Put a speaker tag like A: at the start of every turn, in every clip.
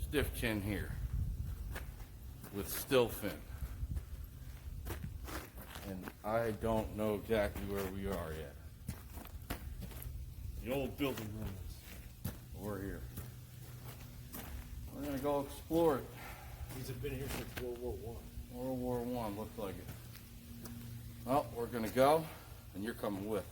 A: stiff chin here with still fin. And I don't know exactly where we are yet.
B: The old building ruins.
A: We're here. We're gonna go explore it.
B: These have been here since World War I.
A: World War I, looks like it. Well, we're gonna go, and you're coming with.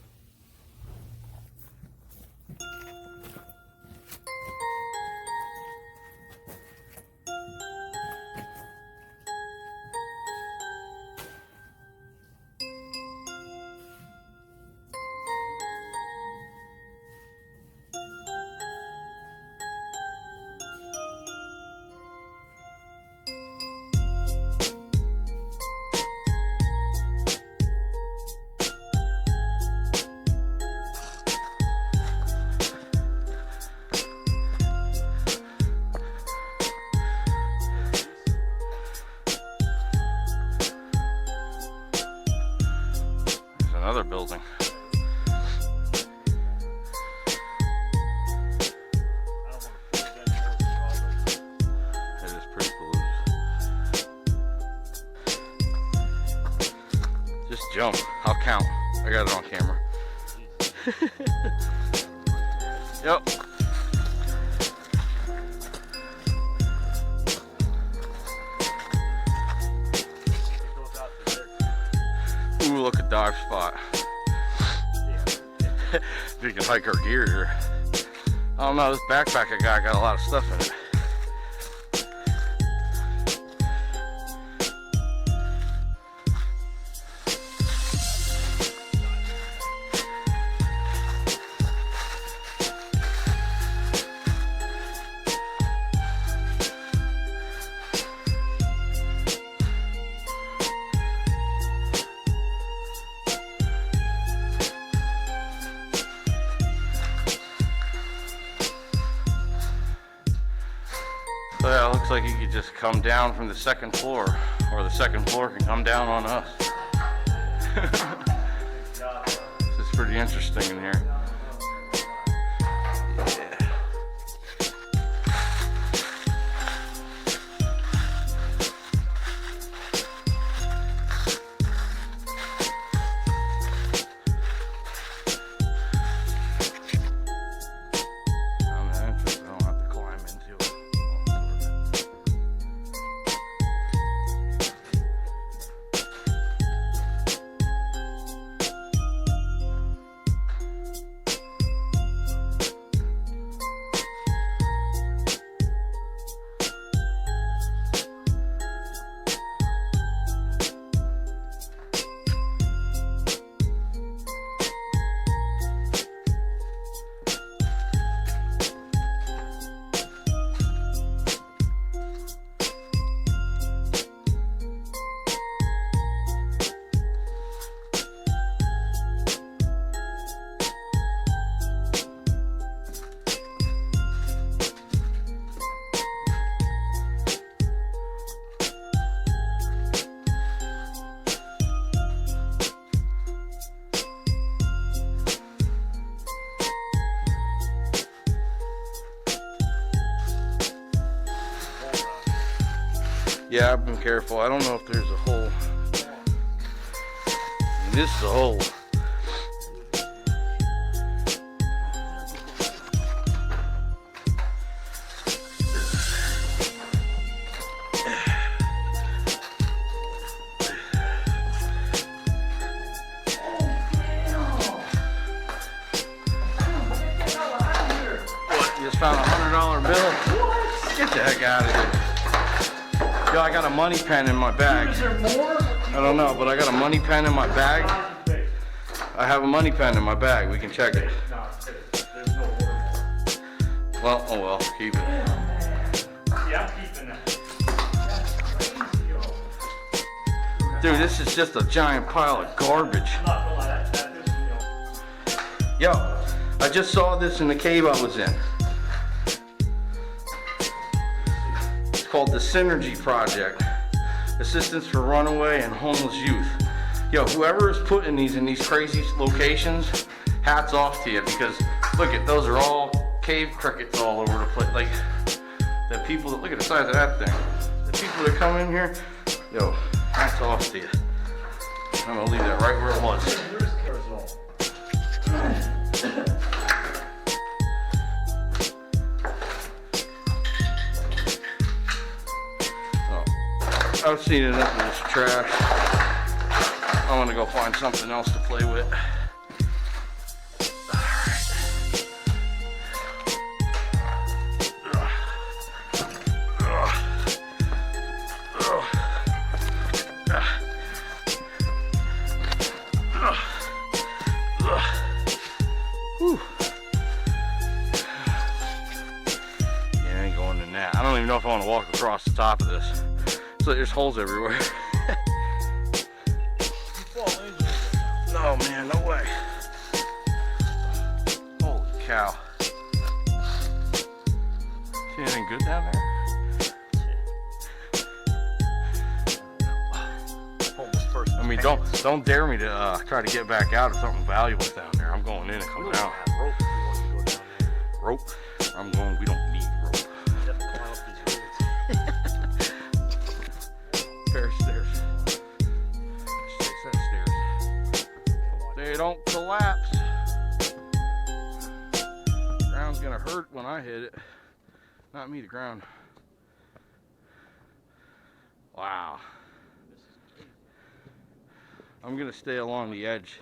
A: Another building. It is pretty polluted. Just jump. I'll count. I got it on camera. Yep. Ooh, look, a dive spot. If you can hike our gear here. I don't know, this backpack I got a lot of stuff in it. So yeah, it looks like you could just come down from the second floor, or the second floor can come down on us. This is pretty interesting in here. Yeah. On the entrance, I don't have to climb into it. Yeah, I've been careful. I don't know if there's a hole. This is a hole. What? You just found a $100 bill? What? Get the heck out of here. Yo, I got a money pen in my bag.
B: Is there more?
A: I don't know, but I got a money pen in my bag. I have a money pen in my bag. We can check it.
B: There's no more.
A: Well, oh well, keep it.
B: Yeah, I'm keeping that.
A: Dude, this is just a giant pile of garbage.
B: I'm not gonna lie, that is,
A: Yo, I just saw this in the cave I was in. It's called the Synergy Project. Assistance for runaway and homeless youth. Yo, whoever is putting these in these crazy locations, hats off to you, because look at those are all cave crickets all over the place. Like, The people that look at the size of that thing. The people that come in here, yo, hats off to you. I'm gonna leave that right where it was.
B: Where's Carousel?
A: Oh, I've seen enough of this trash. I'm gonna go find something else to play with. I don't even know if I want to walk across the top of this. So there's holes everywhere. No, man, no way. Holy cow. See anything good down there? I mean, don't dare me to try to get back out if something valuable's down there. I'm going in and come down. Rope? I'm going, we don't need rope. Pair of stairs. 6 set of stairs. They don't collapse. Ground's gonna hurt when I hit it. Not me, the ground. Wow. I'm gonna stay along the edge.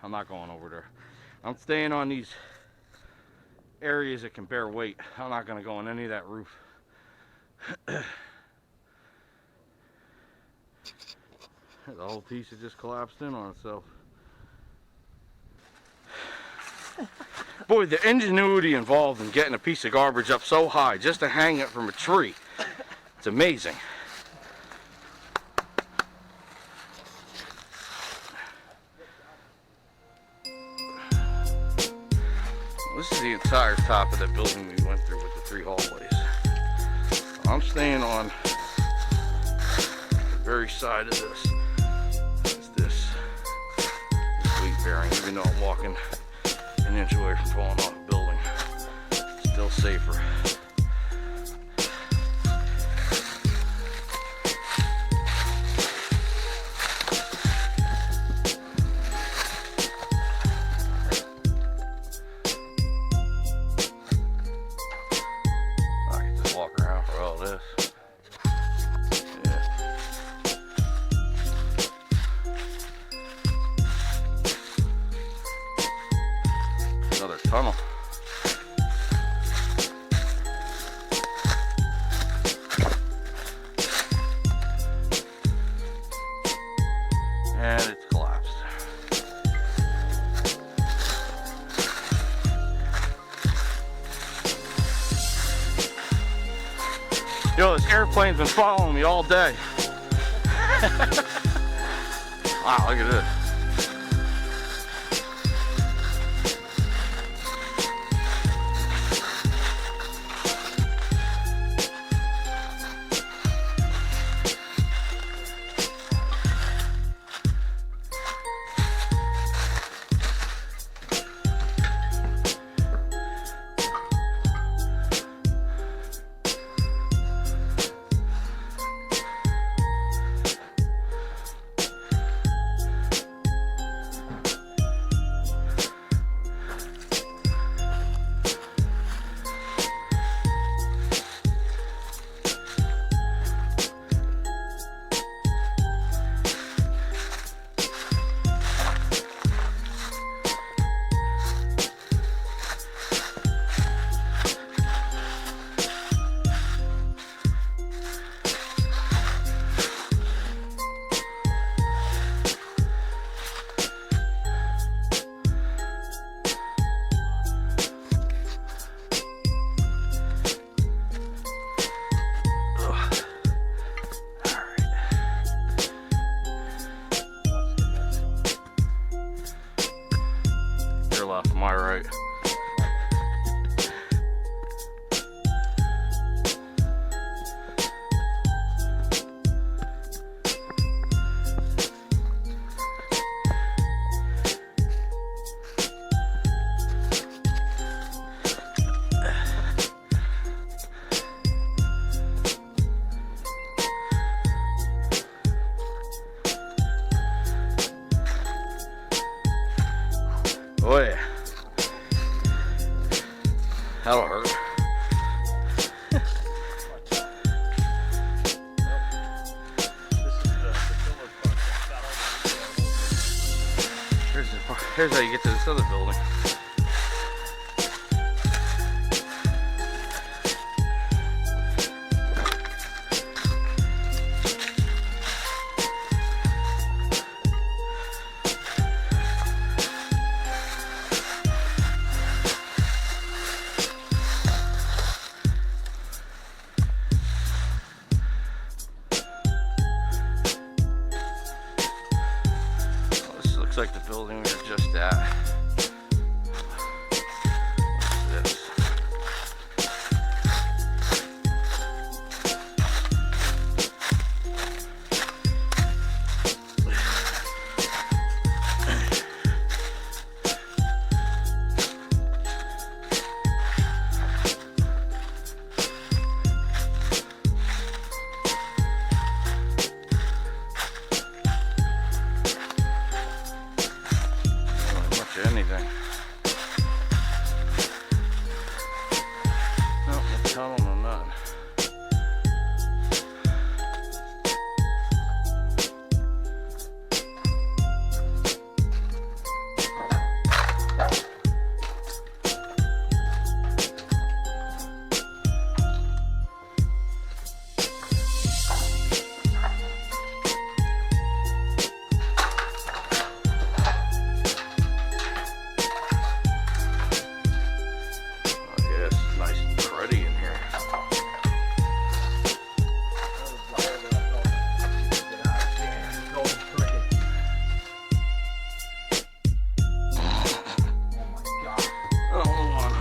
A: I'm not going over there. I'm staying on these areas that can bear weight. I'm not gonna go on any of that roof. The whole piece has just collapsed in on itself. Boy, the ingenuity involved in getting a piece of garbage up so high just to hang it from a tree. It's amazing. This is the entire top of the building we went through with the 3 hallways. I'm staying on the very side of this. It's this weight bearing, even though I'm walking an inch away from falling off the building. Still safer. Another tunnel. And it's collapsed. Yo, this airplane's been following me all day. Wow, look at this. That'll hurt. Here's how you get to this other building. Looks like the building we were just at. What's this? Anything. No, no tunnel, no nothing.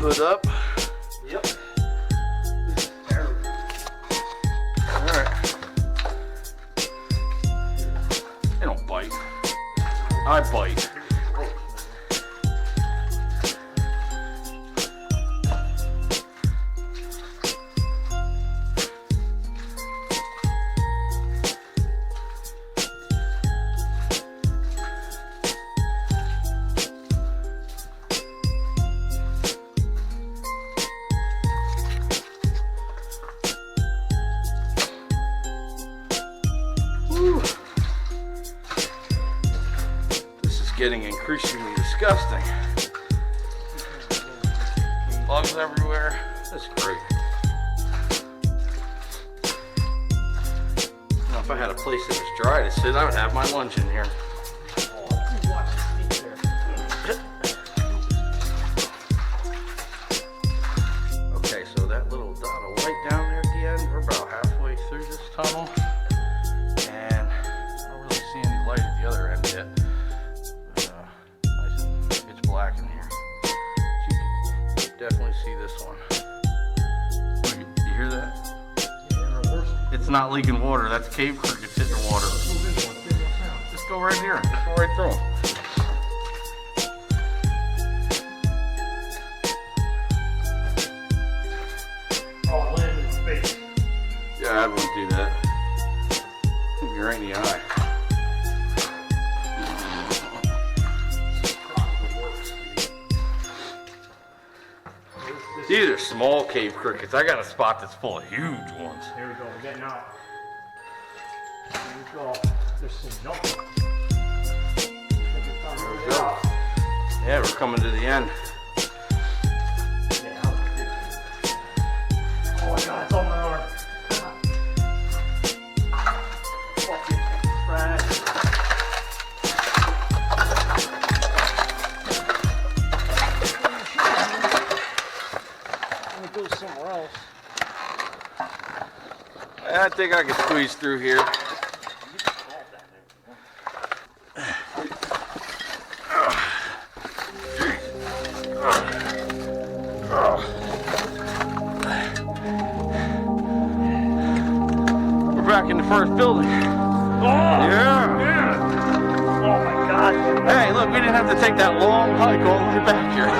A: Hood up.
B: Yep. This is terrible.
A: Alright. They don't bite. I bite. This is getting increasingly disgusting. Bugs everywhere. That's great. Now, if I had a place that was dry to sit, I would have my lunch in here. Okay, so that little dot of white down there at the end, we're about halfway through this tunnel. And I don't really see any light at the other end yet. Nice and pitch black in here. So you can definitely see this one. You hear that? It's not leaking water. That's cave crickets hitting the water. Just go right here. Just go right through them.
B: Oh, land in space.
A: Yeah, I wouldn't do that. You're right in the eye. These are small cave crickets. I got a spot that's full of huge ones.
B: Here we go. We're getting out. Here we go. There's some jumping.
A: There we go. Yeah, we're coming to the end.
B: Oh my god, it's on my arm. Fucking trash. Let me go somewhere else.
A: I think I can squeeze through here. We're back in the first building.
B: Oh!
A: Yeah.
B: Yeah! Oh my god.
A: Hey, look, we didn't have to take that long hike all the way back here.